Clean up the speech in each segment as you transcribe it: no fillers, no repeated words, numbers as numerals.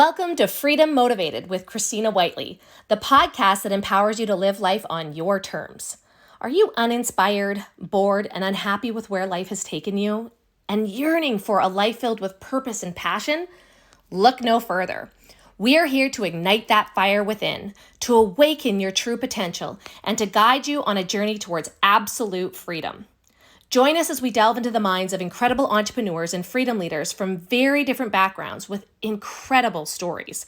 Welcome to Freedom Motivated with Christina Whiteley, the podcast that empowers you to live life on your terms. Are you uninspired, bored, and unhappy with where life has taken you, and yearning for a life filled with purpose and passion? Look no further. We are here to ignite that fire within, to awaken your true potential, and to guide you on a journey towards absolute freedom. Join us as we delve into the minds of incredible entrepreneurs and freedom leaders from very different backgrounds with incredible stories.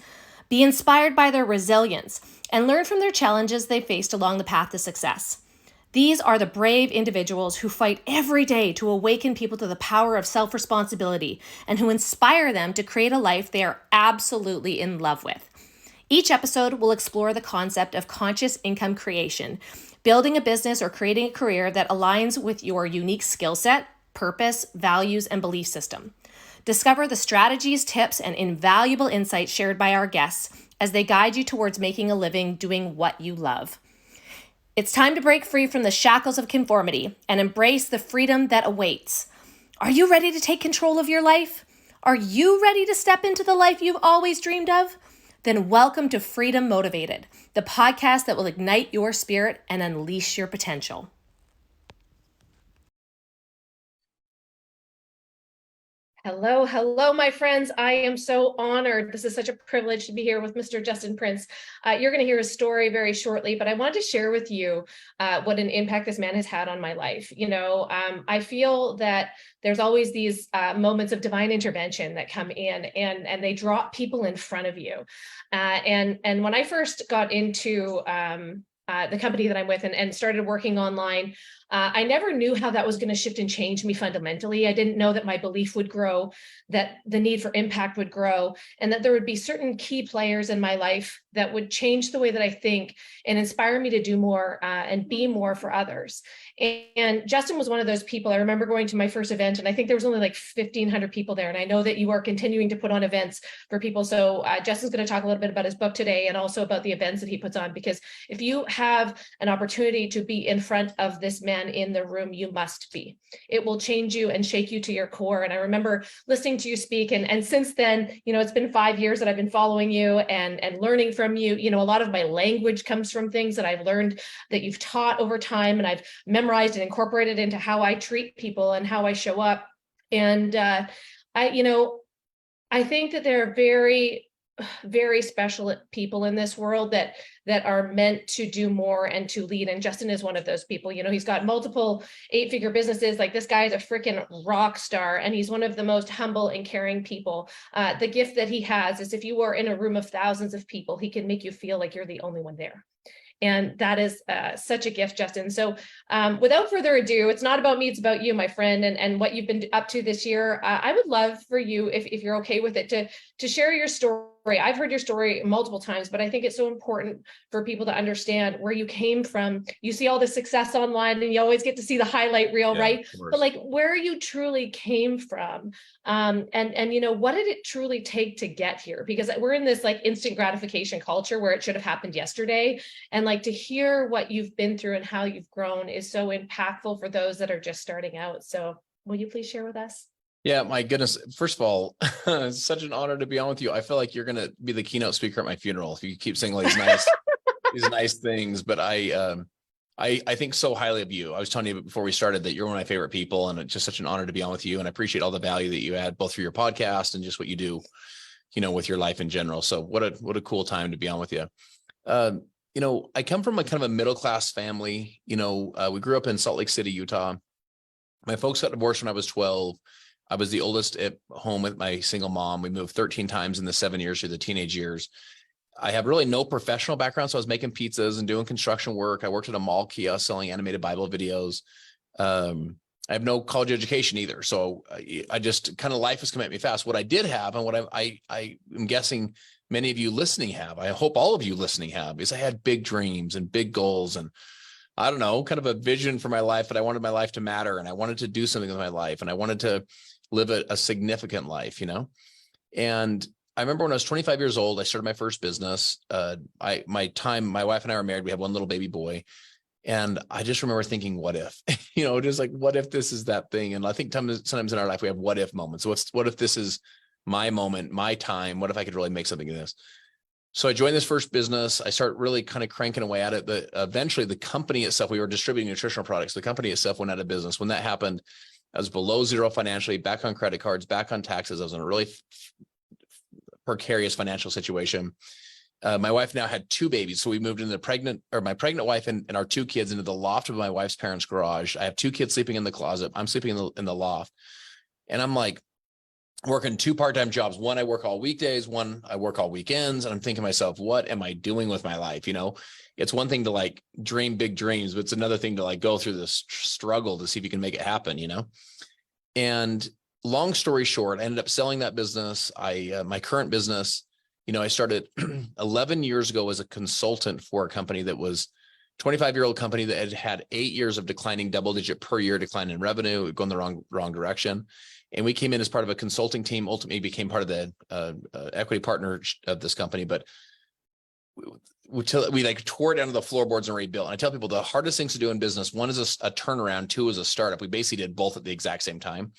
Be inspired by their resilience and learn from their challenges they faced along the path to success. These are the brave individuals who fight every day to awaken people to the power of self-responsibility and who inspire them to create a life they are absolutely in love with. Each episode will explore the concept of conscious income creation, building a business or creating a career that aligns with your unique skill set, purpose, values, and belief system. Discover the strategies, tips, and invaluable insights shared by our guests as they guide you towards making a living doing what you love. It's time to break free from the shackles of conformity and embrace the freedom that awaits. Are you ready to take control of your life? Are you ready to step into the life you've always dreamed of? Then welcome to Freedom Motivated, the podcast that will ignite your spirit and unleash your potential. Hello, my friends. I am so honored. This is such a privilege to be here with Mr. Justin Prince. You're going to hear his story very shortly, but I wanted to share with you what an impact this man has had on my life. I feel that there's always these moments of divine intervention that come in and they drop people in front of you. And when I first got into the company that I'm with and started working online, I never knew how that was going to shift and change me fundamentally. I didn't know that my belief would grow, that the need for impact would grow, and that there would be certain key players in my life that would change the way that I think and inspire me to do more and be more for others. And Justin was one of those people. I remember going to my first event, and I think there was only like 1,500 people there. And I know that you are continuing to put on events for people. So Justin's going to talk a little bit about his book today and also about the events that he puts on, because if you have an opportunity to be in front of this man in the room, you must be. It will change you and shake you to your core. And I remember listening to you speak. And since then, it's been 5 years that I've been following you and learning from you. A lot of my language comes from things that I've learned that you've taught over time, and I've memorized and incorporated into how I treat people and how I show up. And I think that there are very, very special people in this world that are meant to do more and to lead. And Justin is one of those people. He's got multiple 8-figure businesses. Like, this guy is a freaking rock star, and he's one of the most humble and caring people. The gift that he has is if you are in a room of thousands of people, he can make you feel like you're the only one there. And that is such a gift, Justin. So without further ado, it's not about me, it's about you, my friend, and what you've been up to this year. I would love for you, if you're okay with it, to share your story. I've heard your story multiple times, but I think it's so important for people to understand where you came from. You see all the success online and you always get to see the highlight reel, right? But like, where you truly came from, and what did it truly take to get here? Because we're in this like instant gratification culture where it should have happened yesterday. And like, to hear what you've been through and how you've grown is so impactful for those that are just starting out. So will you please share with us? Yeah, my goodness. First of all, it's such an honor to be on with you. I feel like you're going to be the keynote speaker at my funeral if you keep saying all these nice things. But I think so highly of you. I was telling you before we started that you're one of my favorite people, and it's just such an honor to be on with you. And I appreciate all the value that you add, both through your podcast and just what you do, with your life in general. So what a cool time to be on with you. I come from a kind of a middle-class family. We grew up in Salt Lake City, Utah. My folks got divorced when I was 12. I was the oldest at home with my single mom. We moved 13 times in the 7 years through the teenage years. I have really no professional background. So I was making pizzas and doing construction work. I worked at a mall kiosk selling animated Bible videos. I have no college education either. So I just kind of, life has come at me fast. What I did have, and what I am guessing many of you listening have, I hope all of you listening have, is I had big dreams and big goals, and I don't know, kind of a vision for my life, but I wanted my life to matter, and I wanted to do something with my life, and I wanted to live a significant life, And I remember when I was 25 years old, I started my first business. My wife and I were married. We had one little baby boy. And I just remember thinking, what if, just like, what if this is that thing? And I think sometimes in our life, we have what if moments. What if this is my moment, my time. What if I could really make something of this? So I joined this first business. I start really kind of cranking away at it. But eventually the company itself, we were distributing nutritional products. The company itself went out of business. When that happened, I was below zero financially, back on credit cards, back on taxes. I was in a really precarious financial situation. My wife now had 2 babies. So we moved into my pregnant wife and our 2 kids into the loft of my wife's parents' garage. I have 2 kids sleeping in the closet. I'm sleeping in the loft. And I'm like working 2 part-time jobs. One, I work all weekdays. One, I work all weekends. And I'm thinking to myself, what am I doing with my life? You know, it's one thing to like dream big dreams, but it's another thing to like go through this struggle to see if you can make it happen, you know? And long story short, I ended up selling that business. My current business, you know, I started 11 years ago as a consultant for a company that was 25-year-old company that had had 8 years of declining double-digit per year decline in revenue, going the wrong direction. And we came in as part of a consulting team, ultimately became part of the equity partner of this company. But we like tore it down to the floorboards and rebuilt. And I tell people the hardest things to do in business, one is a turnaround, 2 is a startup. We basically did both at the exact same time.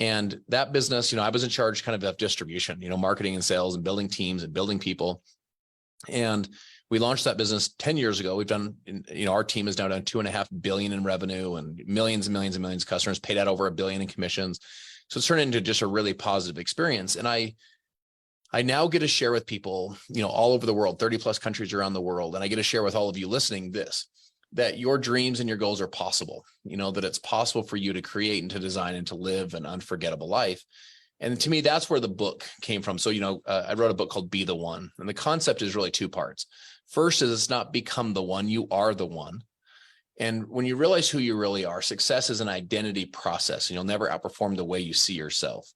And that business, you know, I was in charge kind of distribution, you know, marketing and sales and building teams and building people. And we launched that business 10 years ago. We've done, you know, our team has now done $2.5 billion in revenue and millions and millions and millions of customers, paid out over $1 billion in commissions. So it's turned into just a really positive experience. And I now get to share with people, you know, all over the world, 30 plus countries around the world. And I get to share with all of you listening this, that your dreams and your goals are possible, you know, that it's possible for you to create and to design and to live an unforgettable life. And to me, that's where the book came from. So, you know, I wrote a book called Be the One. And the concept is really 2 parts. First is it's not become the one, you are the one. And when you realize who you really are, success is an identity process and you'll never outperform the way you see yourself.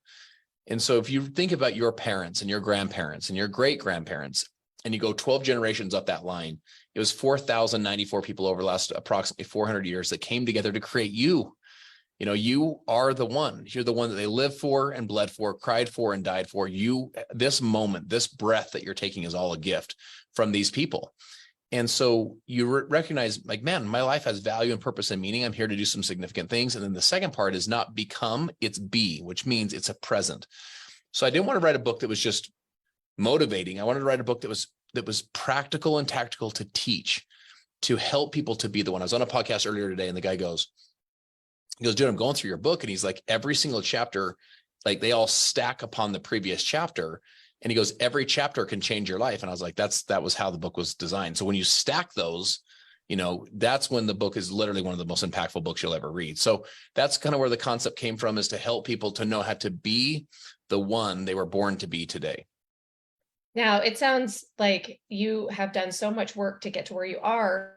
And so if you think about your parents and your grandparents and your great grandparents, and you go 12 generations up that line, it was 4,094 people over the last approximately 400 years that came together to create you. You know, you are the one. You're the one that they lived for and bled for, cried for and died for. You, this moment, this breath that you're taking is all a gift from these people. And so you recognize, like, man, my life has value and purpose and meaning. I'm here to do some significant things. And then the second part is not become, it's be, which means it's a present. So I didn't want to write a book that was just motivating. I wanted to write a book that was practical and tactical to teach, to help people to be the one. I was on a podcast earlier today and the guy goes, dude, I'm going through your book. And he's like, every single chapter, like they all stack upon the previous chapter. And he goes, every chapter can change your life. And I was like, that was how the book was designed. So when you stack those, you know, that's when the book is literally one of the most impactful books you'll ever read. So that's kind of where the concept came from, is to help people to know how to be the one they were born to be today. Now, it sounds like you have done so much work to get to where you are.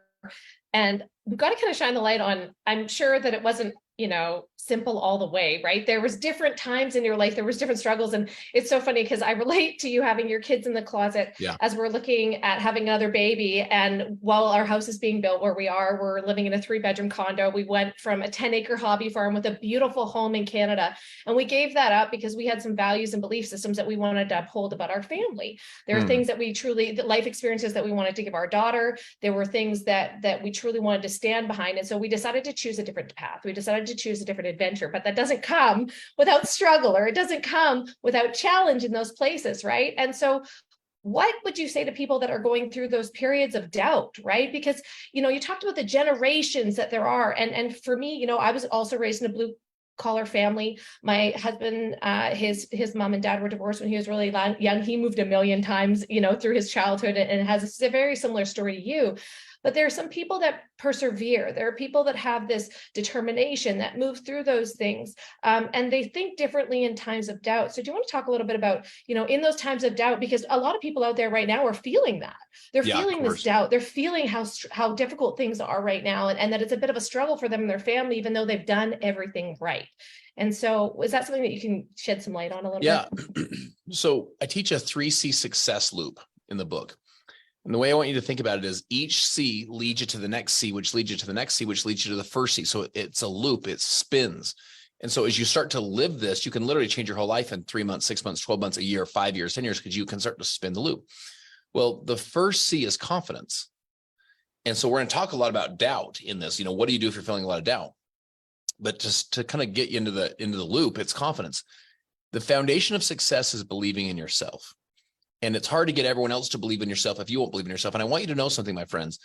And we've got to kind of shine the light on, I'm sure that it wasn't, you know, simple all the way, right? There was different times in your life, there was different struggles. And it's so funny because I relate to you having your kids in the closet as we're looking at having another baby. And while our house is being built where we are, we're living in a 3-bedroom condo. We went from a 10-acre hobby farm with a beautiful home in Canada. And we gave that up because we had some values and belief systems that we wanted to uphold about our family. There are things that we truly, life experiences that we wanted to give our daughter. There were things that we truly wanted to stand behind. And so we decided to choose a different path. We decided to choose a different adventure, but that doesn't come without struggle, or it doesn't come without challenge in those places, right? And so what would you say to people that are going through those periods of doubt, right? Because, you know, you talked about the generations that there are. And for me, you know, I was also raised in a blue collar family. My husband, his mom and dad were divorced when he was really young. He moved a million times, you know, through his childhood, and has a very similar story to you. But there are some people that persevere. There are people that have this determination that move through those things, and they think differently in times of doubt. So do you want to talk a little bit about, you know, in those times of doubt, because a lot of people out there right now are feeling that. They're feeling this doubt. They're feeling how difficult things are right now, and that it's a bit of a struggle for them and their family, even though they've done everything right. And so is that something that you can shed some light on a little bit? So I teach a 3C success loop in the book. And the way I want you to think about it is each C leads you to the next C, which leads you to the next C, which leads you to the first C. So it's a loop, it spins. And so as you start to live this, you can literally change your whole life in 3 months, 6 months, 12 months, a year, 5 years, 10 years, because you can start to spin the loop. Well, the first C is confidence. And so we're going to talk a lot about doubt in this. You know, what do you do if you're feeling a lot of doubt? But just to kind of get you into the loop, it's confidence. The foundation of success is believing in yourself. And it's hard to get everyone else to believe in yourself if you won't believe in yourself. And I want you to know something, my friends.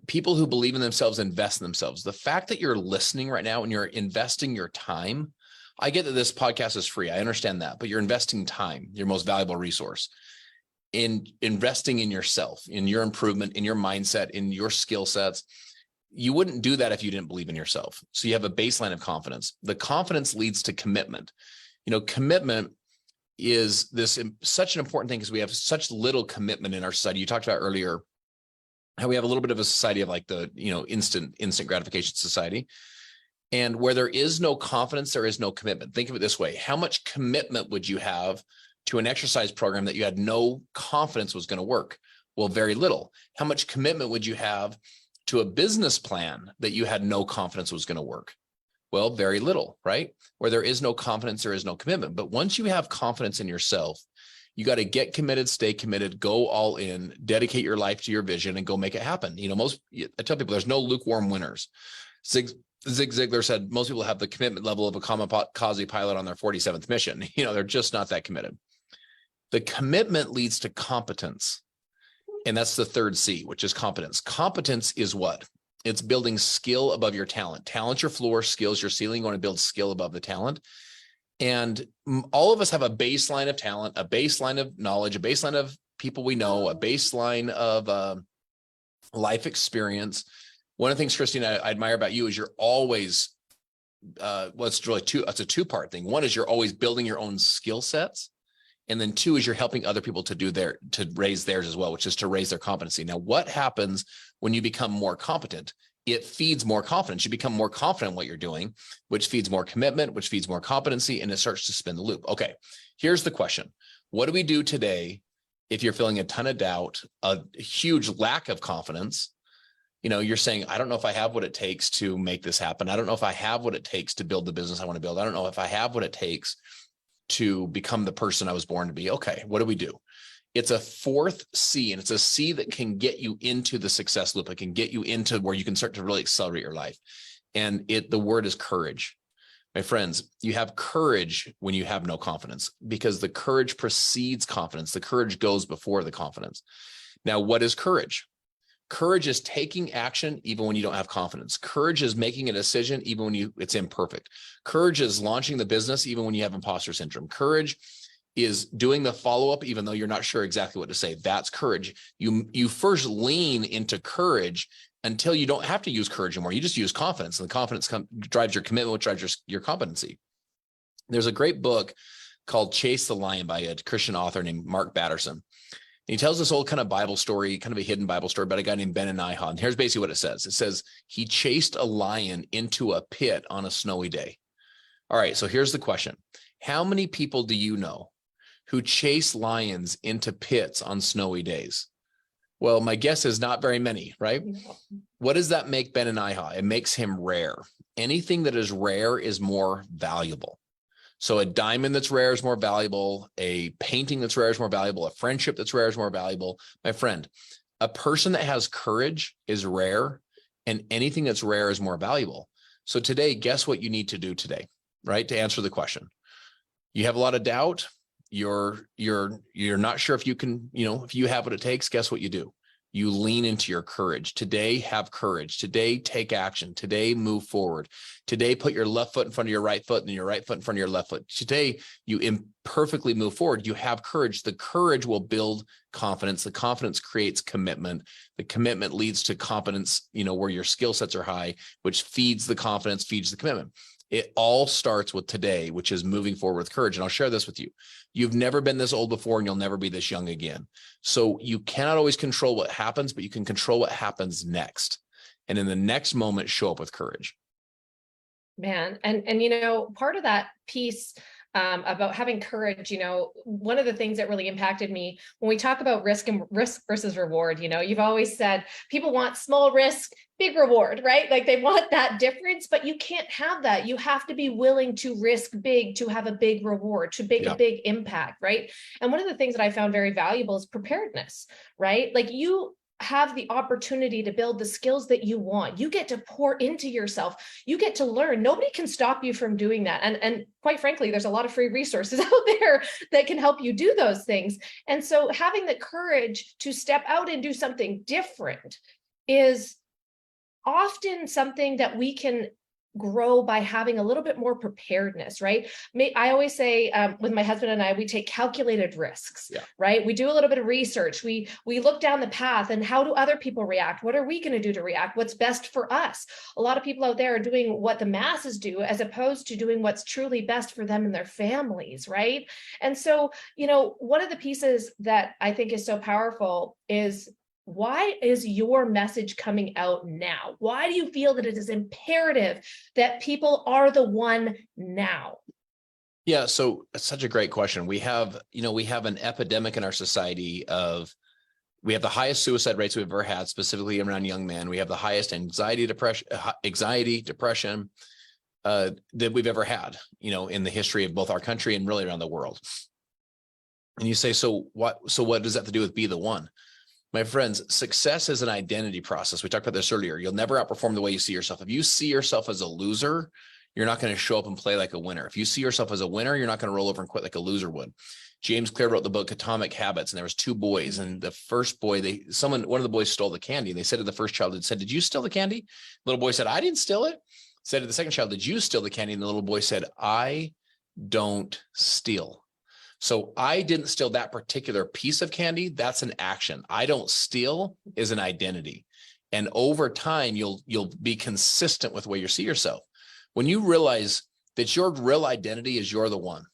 People who believe in themselves invest in themselves. The fact that you're listening right now and you're investing your time, I get that this podcast is free. I understand that, but you're investing time, your most valuable resource, in investing in yourself, in your improvement, in your mindset, in your skill sets. You wouldn't do that if you didn't believe in yourself. So you have a baseline of confidence. The confidence leads to commitment. Commitment is such an important thing because we have such little commitment in our society. You talked about earlier how we have a little bit of a society of like the, instant gratification society. And where there is no confidence, there is no commitment. Think of it this way. How much commitment would you have to an exercise program that you had no confidence was going to work? Well, very little. How much commitment would you have to a business plan that you had no confidence was going to work? Well, very little, right? Where there is no confidence, there is no commitment. But once you have confidence in yourself, you got to get committed, stay committed, go all in, dedicate your life to your vision and go make it happen. I tell people there's no lukewarm winners. Zig Ziglar said most people have the commitment level of a kamikaze pilot on their 47th mission. They're just not that committed. The commitment leads to competence. And that's the third C, which is competence. Competence is what? It's building skill above your talent. Talent your floor, skills your ceiling. You want to build skill above the talent. And all of us have a baseline of talent, a baseline of knowledge, a baseline of people we know, a baseline of life experience. One of the things, Christina, I admire about you is you're always, it's a two-part thing. One is you're always building your own skill sets. And then two is you're helping other people to raise theirs as well, which is to raise their competency. Now, what happens when you become more competent? It feeds more confidence. You become more confident in what you're doing, which feeds more commitment, which feeds more competency, and it starts to spin the loop. Okay, here's the question. What do we do today if you're feeling a ton of doubt, a huge lack of confidence? You're saying, I don't know if I have what it takes to make this happen. I don't know if I have what it takes to build the business I want to build. I don't know if I have what it takes to become the person I was born to be. Okay, what do we do? It's a fourth C, and it's a C that can get you into the success loop. It can get you into where you can start to really accelerate your life. And the word is courage. My friends, you have courage when you have no confidence, because the courage precedes confidence. The courage goes before the confidence. Now, what is courage? Courage is taking action even when you don't have confidence. Courage is making a decision even when it's imperfect. Courage is launching the business even when you have imposter syndrome. Courage is doing the follow-up even though you're not sure exactly what to say. That's courage. You first lean into courage until you don't have to use courage anymore. You just use confidence, and the confidence drives your commitment, which drives your competency. There's a great book called Chase the Lion by a Christian author named Mark Batterson. He tells this old kind of Bible story, kind of a hidden Bible story about a guy named Benaniah. And here's basically what it says. It says he chased a lion into a pit on a snowy day. All right, so here's the question. How many people do you know who chase lions into pits on snowy days? Well, my guess is not very many, right? What does that make Benaniah? It makes him rare. Anything that is rare is more valuable. So a diamond that's rare is more valuable. A painting that's rare is more valuable. A friendship that's rare is more valuable. My friend, a person that has courage is rare, and anything that's rare is more valuable. So today, guess what you need to do today, right? To answer the question. You have a lot of doubt. You're not sure if you can, if you have what it takes, guess what you do? You lean into your courage. Today, have courage. Today, take action. Today, move forward. Today, put your left foot in front of your right foot and your right foot in front of your left foot. Today, you imperfectly move forward. You have courage. The courage will build confidence. The confidence creates commitment. The commitment leads to competence, where your skill sets are high, which feeds the confidence, feeds the commitment. It all starts with today, which is moving forward with courage. And I'll share this with you. You've never been this old before, and you'll never be this young again. So you cannot always control what happens, but you can control what happens next. And in the next moment, show up with courage. Man, and part of that piece about having courage, one of the things that really impacted me when we talk about risk versus reward, you've always said people want small risk, big reward, right? Like they want that difference, but you can't have that. You have to be willing to risk big to have a big reward, to make a big impact, right? And one of the things that I found very valuable is preparedness, right? Like have the opportunity to build the skills that you want. You get to pour into yourself. You get to learn. Nobody can stop you from doing that. And quite frankly, there's a lot of free resources out there that can help you do those things. And so having the courage to step out and do something different is often something that we can grow by having a little bit more preparedness, right? I always say with my husband and I, we take calculated risks, right? We do a little bit of research. We look down the path and how do other people react? What are we going to do to react? What's best for us? A lot of people out there are doing what the masses do as opposed to doing what's truly best for them and their families, right? And so, one of the pieces that I think is so powerful is, why is your message coming out now? Why do you feel that it is imperative that people are the one now? Yeah, so it's such a great question. We have an epidemic in our society we have the highest suicide rates we've ever had, specifically around young men. We have the highest anxiety, depression that we've ever had, in the history of both our country and really around the world. And you say, so what does that have to do with be the one? My friends, success is an identity process. We talked about this earlier. You'll never outperform the way you see yourself. If you see yourself as a loser, you're not going to show up and play like a winner. If you see yourself as a winner, you're not going to roll over and quit like a loser would. James Clear wrote the book Atomic Habits, and there was two boys. And the first boy, one of the boys stole the candy. And they said to the first child, did you steal the candy? The little boy said, I didn't steal it. Said to the second child, did you steal the candy? And the little boy said, I don't steal. So I didn't steal that particular piece of candy. That's an action. I don't steal is an identity. And over time, you'll be consistent with the way you see yourself. When you realize that your real identity is you're the one,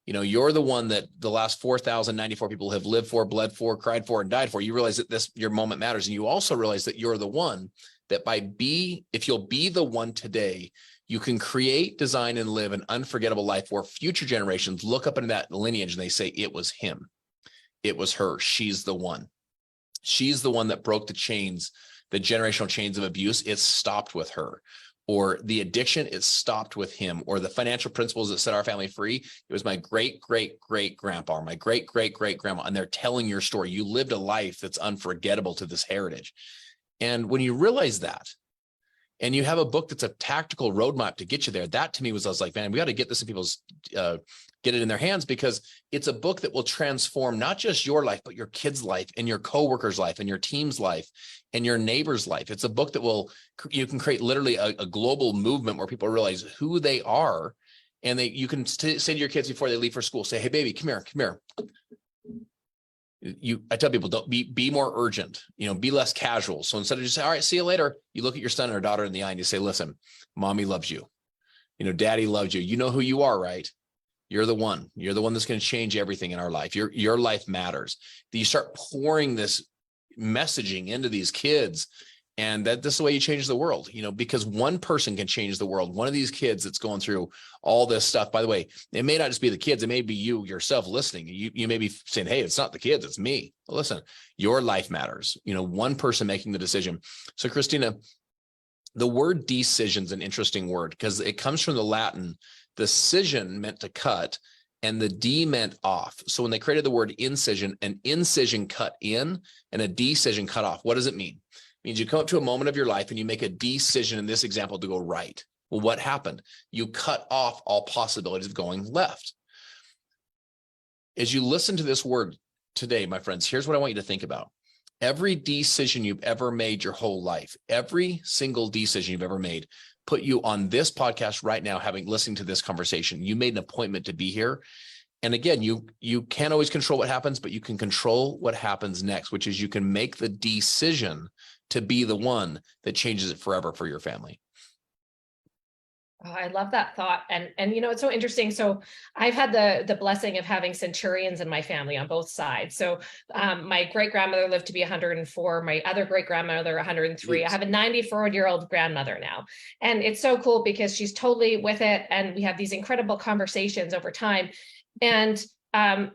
you're the one that the last 4,094 people have lived for, bled for, cried for, and died for. You realize that your moment matters. And you also realize that you're the one that if you'll be the one today, you can create, design, and live an unforgettable life where future generations look up into that lineage and they say, it was him. It was her. She's the one. She's the one that broke the chains, the generational chains of abuse. It stopped with her. Or the addiction, it stopped with him. Or the financial principles that set our family free, it was my great-great-great-grandpa, or my great-great-great-grandma. And they're telling your story. You lived a life that's unforgettable to this heritage. And when you realize that, and you have a book that's a tactical roadmap to get you there, that to me I was like, man, we got to get this in people's, get it in their hands, because it's a book that will transform not just your life, but your kid's life and your coworker's life and your team's life and your neighbor's life. It's a book that you can create literally a global movement where people realize who they are. And you can say to your kids before they leave for school, say, hey, baby, come here. I tell people, don't be more urgent, be less casual. So instead of just say, all right, see you later, you look at your son or daughter in the eye and you say, listen, mommy loves you. Daddy loves you. You know who you are, right? You're the one. You're the one that's going to change everything in our life. Your life matters. You start pouring this messaging into these kids, and that's the way you change the world, because one person can change the world. One of these kids that's going through all this stuff, by the way, it may not just be the kids. It may be you yourself listening. You may be saying, hey, it's not the kids, it's me. Well, listen, your life matters. One person making the decision. So Christina, the word decision is an interesting word because it comes from the Latin. Decision meant to cut, and the D meant off. So when they created the word incision, an incision cut in and a decision cut off. What does it mean? It means you come up to a moment of your life and you make a decision, in this example, to go right. Well, what happened? You cut off all possibilities of going left. As you listen to this word today, my friends, here's what I want you to think about. Every decision you've ever made your whole life, every single decision you've ever made, put you on this podcast right now, listening to this conversation. You made an appointment to be here. And again, you can't always control what happens, but you can control what happens next, which is you can make the decision to be the one that changes it forever for your family. Oh, I love that thought. And it's so interesting. So I've had the blessing of having centurions in my family on both sides. So my great grandmother lived to be 104. My other great grandmother, 103. I have a 94-year-old grandmother now. And it's so cool because she's totally with it. And we have these incredible conversations over time. And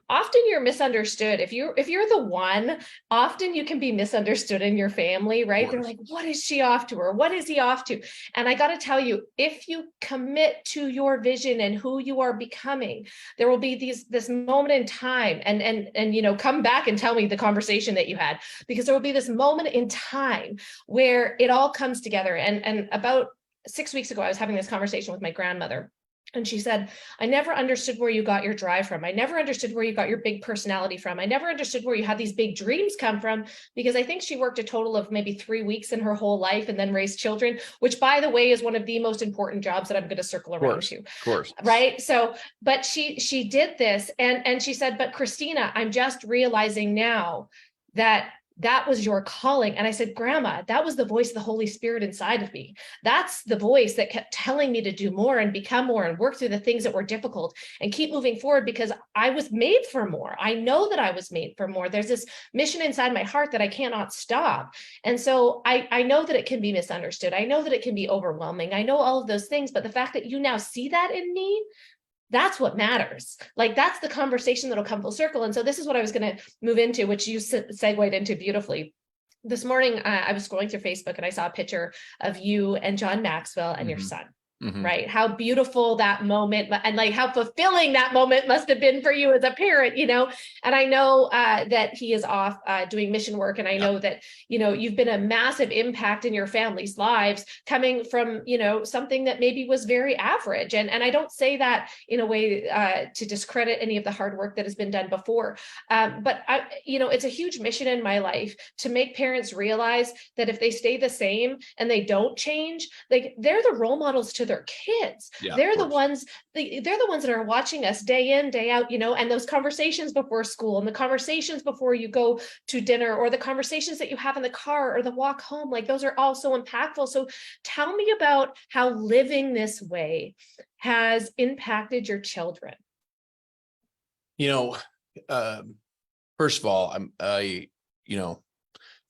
often you're misunderstood. If you're the one, often you can be misunderstood in your family, right? They're like, what is she off to, or what is he off to? And I got to tell you, if you commit to your vision and who you are becoming, there will be this moment in time, and come back and tell me the conversation that you had, because there will be this moment in time where it all comes together. And about 6 weeks ago, I was having this conversation with my grandmother. And she said, I never understood where you got your drive from. I never understood where you got your big personality from. I never understood where you had these big dreams come from, because I think she worked a total of maybe 3 weeks in her whole life and then raised children, which, by the way, is one of the most important jobs that I'm going to circle around to. Of course. Right. So, but she did this, and she said, but Christina, I'm just realizing now that was your calling. And I said, Grandma, that was the voice of the Holy Spirit inside of me. That's the voice that kept telling me to do more and become more and work through the things that were difficult and keep moving forward, because I was made for more. I know that I was made for more. There's this mission inside my heart that I cannot stop. And so I know that it can be misunderstood. I know that it can be overwhelming. I know all of those things, but the fact that you now see that in me, that's what matters. Like, that's the conversation that'll come full circle. And so this is what I was going to move into, which you segued into beautifully. This morning, I was scrolling through Facebook and I saw a picture of you and John Maxwell and your son. Right? How beautiful that moment, and like how fulfilling that moment must have been for you as a parent, and I know that he is off doing mission work. And I know that, you've been a massive impact in your family's lives, coming from, something that maybe was very average. And I don't say that in a way to discredit any of the hard work that has been done before. But it's a huge mission in my life to make parents realize that if they stay the same and they don't change, like, they're the role models to their kids. They're the ones that are watching us day in, day out, and those conversations before school, and the conversations before you go to dinner, or the conversations that you have in the car or the walk home, like, those are all so impactful. So tell me about how living this way has impacted your children. First of all, I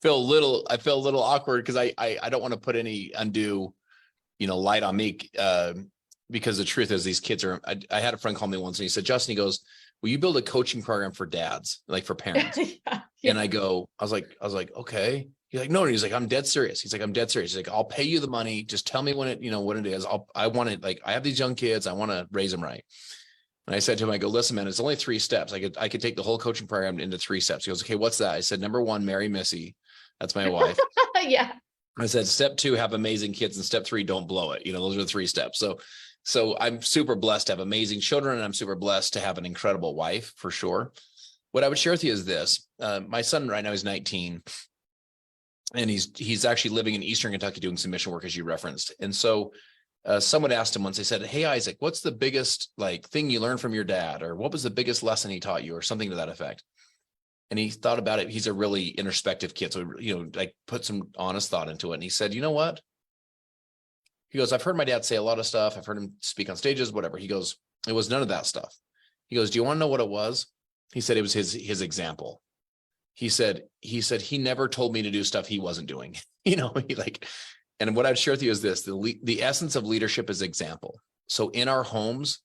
feel a little awkward, because I don't want to put any undue light on me, because the truth is, these kids are, I had a friend call me once and he said, Justin, he goes, will you build a coaching program for dads, like for parents? And I was like, okay. He's like, no, he's like, I'm dead serious. He's like, I'm dead serious. He's like, I'll pay you the money. Just tell me when it is. I want it. Like, I have these young kids. I want to raise them right. And I said to him, I go, listen, man, it's only 3 steps. I could take the whole coaching program into 3 steps. He goes, okay, what's that? I said, number 1, marry Missy. That's my wife. Yeah. I said, step 2, have amazing kids, and step 3, don't blow it. Those are the 3 steps. So I'm super blessed to have amazing children, and I'm super blessed to have an incredible wife, for sure. What I would share with you is this. My son right now is 19, and he's actually living in Eastern Kentucky doing some mission work, as you referenced. And so someone asked him once, they said, hey, Isaac, what's the biggest thing you learned from your dad? Or what was the biggest lesson he taught you, or something to that effect? And he thought about it. He's a really introspective kid. So, put some honest thought into it. And he said, you know what? He goes, I've heard my dad say a lot of stuff. I've heard him speak on stages, whatever. He goes, it was none of that stuff. He goes, do you want to know what it was? He said, it was his example. He said he never told me to do stuff he wasn't doing, and what I'd share with you is this, the essence of leadership is example. So in our homes,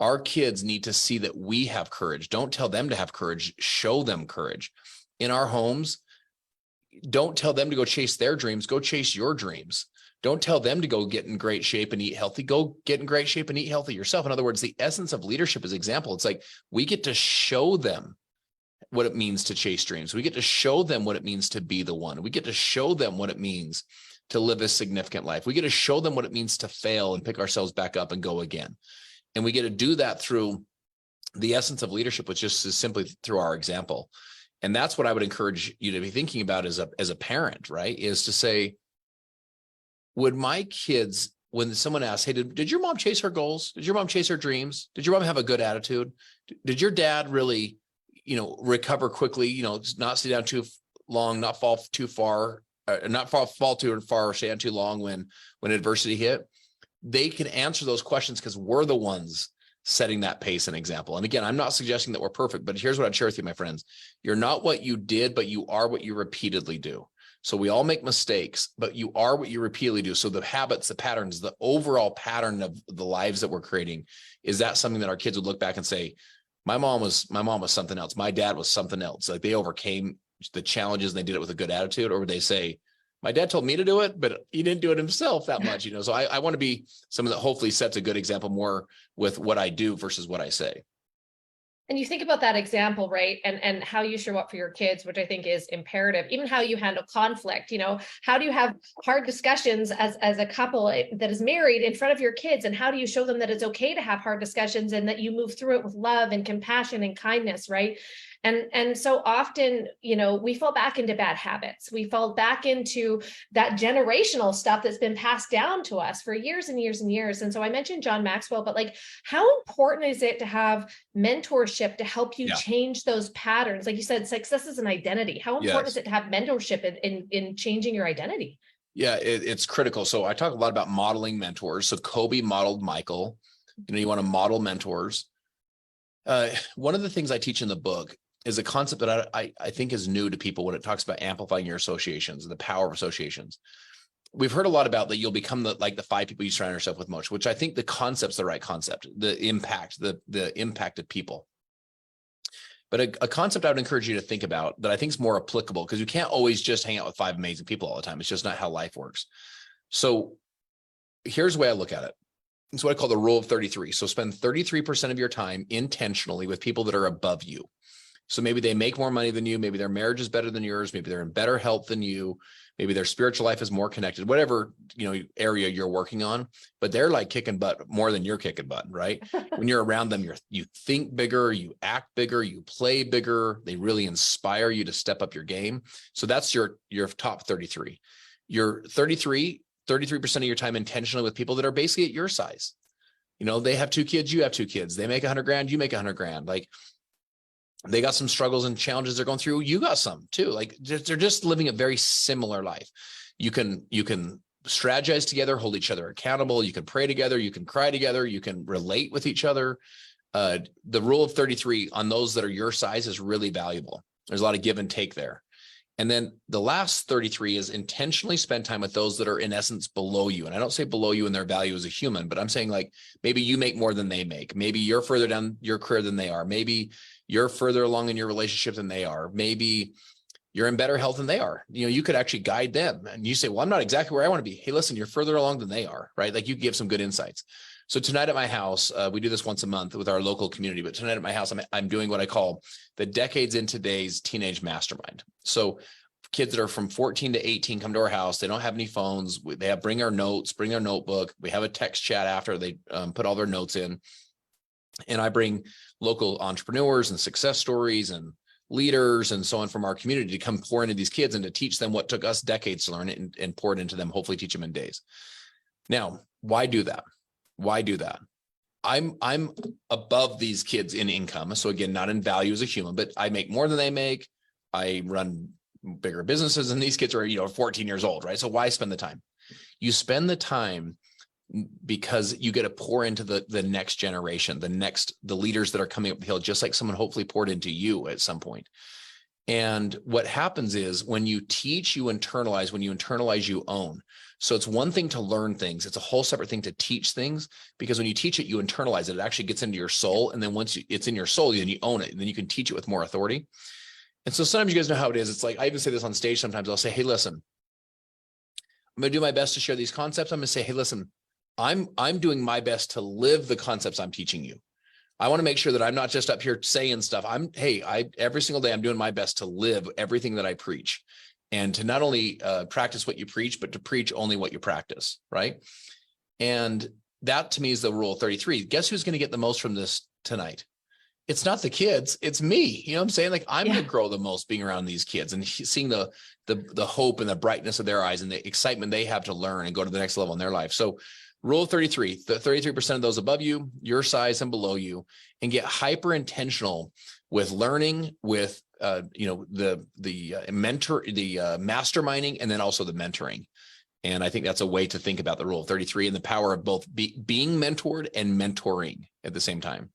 our kids need to see that we have courage. Don't tell them to have courage. Show them courage. In our homes, don't tell them to go chase their dreams. Go chase your dreams. Don't tell them to go get in great shape and eat healthy. Go get in great shape and eat healthy yourself. In other words, the essence of leadership is example. It's like we get to show them what it means to chase dreams. We get to show them what it means to be the one. We get to show them what it means to live a significant life. We get to show them what it means to fail and pick ourselves back up and go again. And we get to do that through the essence of leadership, which just is simply through our example. And that's what I would encourage you to be thinking about as a parent, right? Is to say, would my kids, when someone asks, hey, did your mom chase her goals? Did your mom chase her dreams? Did your mom have a good attitude? Did your dad really, recover quickly, not stay down too long, not fall too far, not fall too far or stay down too long when adversity hit? They can answer those questions because we're the ones setting that pace and example. And again, I'm not suggesting that we're perfect, but here's what I'd share with you, my friends. You're not what you did, but you are what you repeatedly do. So we all make mistakes, but you are what you repeatedly do. So the habits, the patterns, the overall pattern of the lives that we're creating, is that something that our kids would look back and say, My mom was something else. My dad was something else. Like, they overcame the challenges and they did it with a good attitude. Or would they say, my dad told me to do it, but he didn't do it himself that much, So I want to be someone that hopefully sets a good example more with what I do versus what I say. And you think about that example, right? And how you show up for your kids, which I think is imperative, even how you handle conflict. How do you have hard discussions as a couple that is married in front of your kids? And how do you show them that it's okay to have hard discussions and that you move through it with love and compassion and kindness, right? And so often, we fall back into bad habits. We fall back into that generational stuff that's been passed down to us for years and years and years. And so I mentioned John Maxwell, but like, how important is it to have mentorship to help you change those patterns? Like you said, success is an identity. How important is it to have mentorship in changing your identity? Yeah, it's critical. So I talk a lot about modeling mentors. So Kobe modeled Michael. You want to model mentors. One of the things I teach in the book is a concept that I think is new to people when it talks about amplifying your associations, the power of associations. We've heard a lot about that you'll become the 5 people you surround yourself with most, which I think the concept's the right concept, the impact of people. But a concept I would encourage you to think about that I think is more applicable, because you can't always just hang out with 5 amazing people all the time. It's just not how life works. So here's the way I look at it. It's what I call the rule of 33. So spend 33% of your time intentionally with people that are above you. So maybe they make more money than you. Maybe their marriage is better than yours. Maybe they're in better health than you. Maybe their spiritual life is more connected, whatever, area you're working on, but they're like kicking butt more than you're kicking butt, right? When you're around them, you think bigger, you act bigger, you play bigger. They really inspire you to step up your game. So that's your top 33. Your 33% of your time intentionally with people that are basically at your size. They have 2 kids, you have 2 kids. They make $100,000, you make $100,000. Like, they got some struggles and challenges they're going through. You got some too. Like, they're just living a very similar life. You can strategize together, hold each other accountable. You can pray together. You can cry together. You can relate with each other. The rule of 33 on those that are your size is really valuable. There's a lot of give and take there. And then the last 33 is intentionally spend time with those that are in essence below you. And I don't say below you in their value as a human, but I'm saying like, maybe you make more than they make. Maybe you're further down your career than they are. Maybe you're further along in your relationship than they are. Maybe you're in better health than they are. You could actually guide them, and you say, well, I'm not exactly where I want to be. Hey, listen, you're further along than they are, right? Like, you give some good insights. So tonight at my house, we do this once a month with our local community, but tonight at my house, I'm doing what I call the Decades in Today's Teenage Mastermind. So kids that are from 14 to 18 come to our house. They don't have any phones. They bring our notes, bring their notebook. We have a text chat after they put all their notes in. And I bring local entrepreneurs and success stories and leaders and so on from our community to come pour into these kids and to teach them what took us decades to learn it and pour it into them, hopefully teach them in days. Now, why do that? Why do that? I'm above these kids in income. So again, not in value as a human, but I make more than they make. I run bigger businesses, and these kids are, 14 years old, right? So why spend the time? You spend the time because you get to pour into the next generation, the leaders that are coming up the hill, just like someone hopefully poured into you at some point. And what happens is when you teach, you internalize. When you internalize, you own. So it's one thing to learn things. It's a whole separate thing to teach things, because when you teach it, you internalize it. It actually gets into your soul. And then once it's in your soul, then you own it. And then you can teach it with more authority. And so sometimes you guys know how it is. It's like, I even say this on stage sometimes. I'll say, hey, listen, I'm going to do my best to share these concepts. I'm going to say, hey, listen, I'm doing my best to live the concepts I'm teaching you. I want to make sure that I'm not just up here saying stuff. Every single day I'm doing my best to live everything that I preach, and to not only practice what you preach, but to preach only what you practice. Right. And that to me is the rule of 33. Guess who's going to get the most from this tonight? It's not the kids, it's me. You know what I'm saying? Like, I'm going to grow the most being around these kids and seeing the hope and the brightness of their eyes and the excitement they have to learn and go to the next level in their life. So rule of 33, the 33% of those above you, your size and below you, and get hyper intentional with learning, with the masterminding, and then also the mentoring. And I think that's a way to think about the rule of 33 and the power of both being mentored and mentoring at the same time.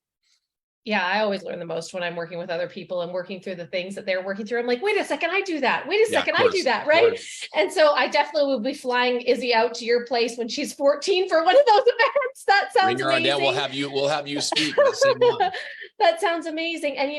Yeah, I always learn the most when I'm working with other people and working through the things that they're working through. I'm like, wait a second, I do that. Wait a second, I do that, right? And so I definitely will be flying Izzy out to your place when she's 14 for one of those events. That sounds amazing. We'll have you speak. The same one. That sounds amazing. And,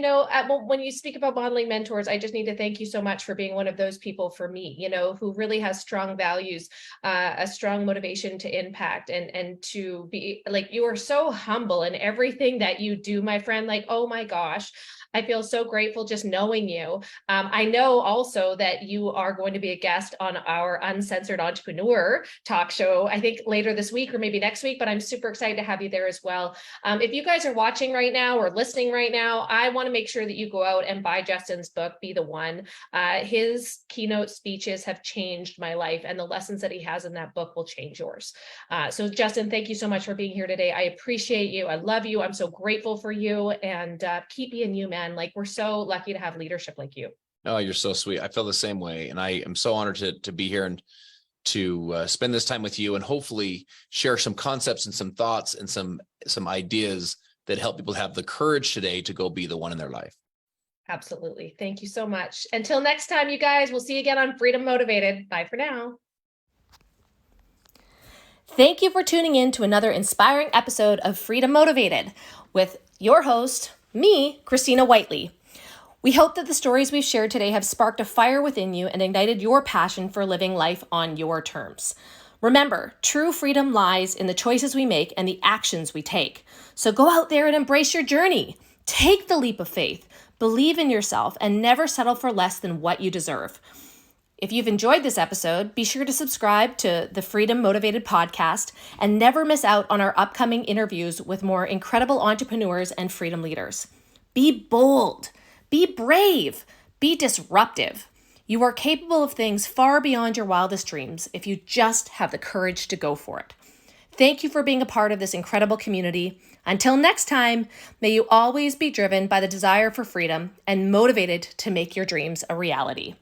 when you speak about modeling mentors, I just need to thank you so much for being one of those people for me, who really has strong values, a strong motivation to impact and to be like, you are so humble in everything that you do, my friend. Like, oh my gosh. I feel so grateful just knowing you. I know also that you are going to be a guest on our Uncensored Entrepreneur talk show, I think later this week or maybe next week, but I'm super excited to have you there as well. If you guys are watching right now or listening right now, I want to make sure that you go out and buy Justin's book, Be the One. His keynote speeches have changed my life, and the lessons that he has in that book will change yours. So Justin, thank you so much for being here today. I appreciate you. I love you. I'm so grateful for you, and keep being you, man. Like, we're so lucky to have leadership like you. Oh, you're so sweet. I feel the same way. And I am so honored to be here and to spend this time with you, and hopefully share some concepts and some thoughts and some ideas that help people have the courage today to go be the one in their life. Absolutely. Thank you so much. Until next time, you guys, we'll see you again on Freedom Motivated. Bye for now. Thank you for tuning in to another inspiring episode of Freedom Motivated with your host, me, Christina Whiteley. We hope that the stories we've shared today have sparked a fire within you and ignited your passion for living life on your terms. Remember, true freedom lies in the choices we make and the actions we take. So go out there and embrace your journey. Take the leap of faith, believe in yourself, and never settle for less than what you deserve. If you've enjoyed this episode, be sure to subscribe to the Freedom Motivated podcast and never miss out on our upcoming interviews with more incredible entrepreneurs and freedom leaders. Be bold. Be brave, be disruptive. You are capable of things far beyond your wildest dreams if you just have the courage to go for it. Thank you for being a part of this incredible community. Until next time, may you always be driven by the desire for freedom and motivated to make your dreams a reality.